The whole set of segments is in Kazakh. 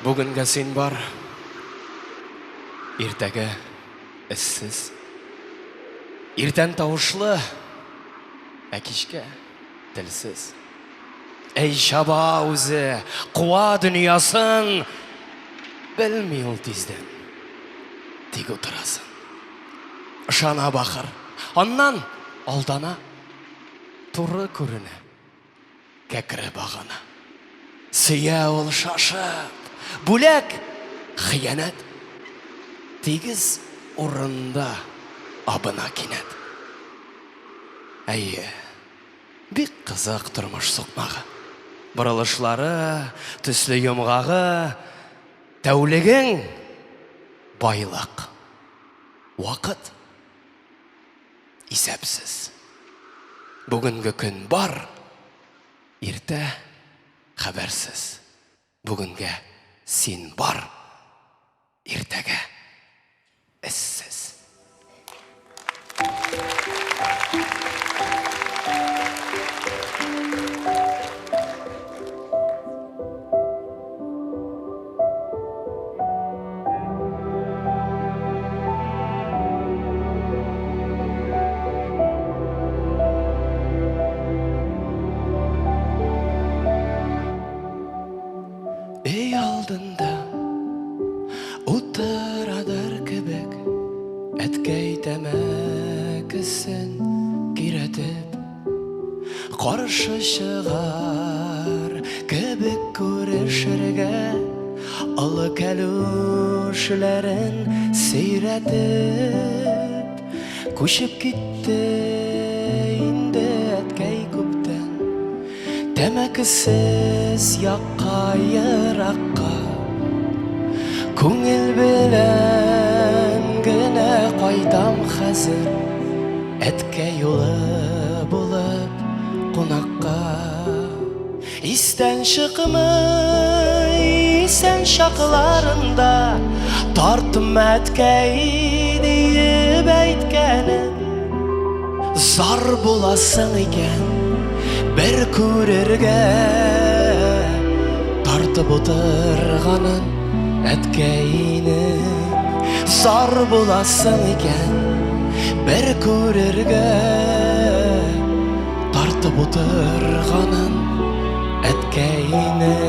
Бүгінгі сен бар, ертегі іссіз. Ертен тауышлы, әкешке тілсіз. Әй шаба өзі, қуа дүниясын, білмей ол тезден, тек отырасын. Шана бақыр, оннан алдана, тұры көріні, кәкірі бағана. Сия ол шашып, бүләк, қиянат, тегіз орында абына кенет. Әйе, бек қызық тұрмыш соқмағы. Бұрылышлары, түслі емғағы, тәулігің байлық. Уақыт есепсіз. Бүгінгі күн бар, ерте хабарсыз. Бүгінгі сен бар, ертегі іссіз. Ей алдында отырадыр кебек, әткәй тәмәкісін керетіп, қаршы шығар кебек көрешірге, алы кәлушілерін сейретіп, көшіп кетті инде әткәй көптен, тәмәкісіз яққа ераққа, көңіл білән гіне қайтам қазір, әткәй олы болып қонаққа. Истен шықмай, сен шақыларында, тартым әткәй дейіп әйткәнім, зар боласың екен бір көрерге, тартып отырғанын әткәйінің. Зар боласың екен бір көрерге, тартып отырғанын әткәйінің.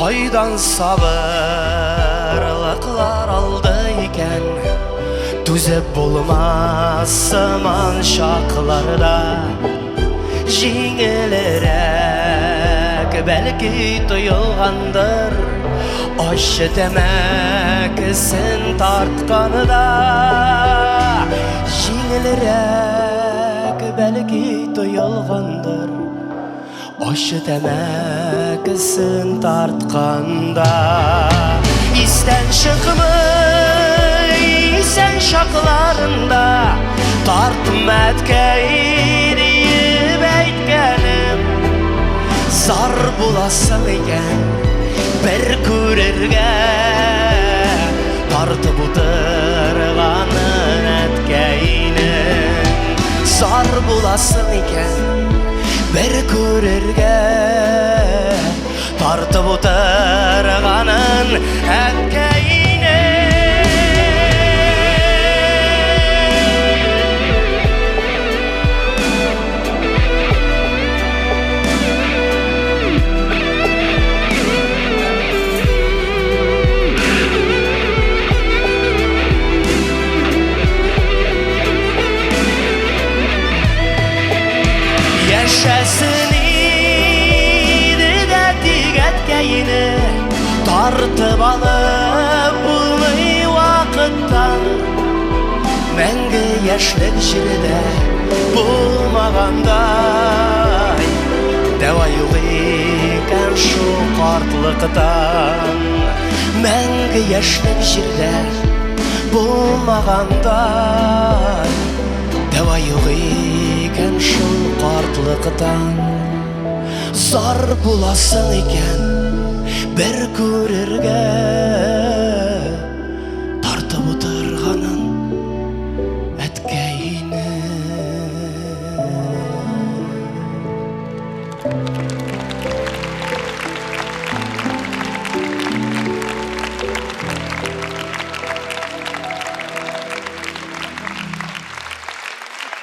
Қойдан сабырлықлар алды екен, төзіп болмасыман шақларда. Жеңілірек бәлкі тұйылғандыр, ашы тәмәкісін тартқаныда. Жеңілірек бәлкі тұйылғандыр, ашы тәмәкісін тартқанда. Истен шықмай, сен шақыларында, тартым әткәй дейіп әйткәнім, зар боласың екен бір көрерге, тартып отырғанын әткәйінің. Зар боласың екен бір көрерге, тартып отырғанын әткәйінің. Яшәсін тартып алып бұлмай уақыттан, мәңгі яшілік жерде болмағандай, дәуайыл екен шу қартлықтан. Мәңгі яшілік жерде болмағандай, дәуайыл екен шу қартлықтан. шаттықтан. Зар буласың екен бір көрерге.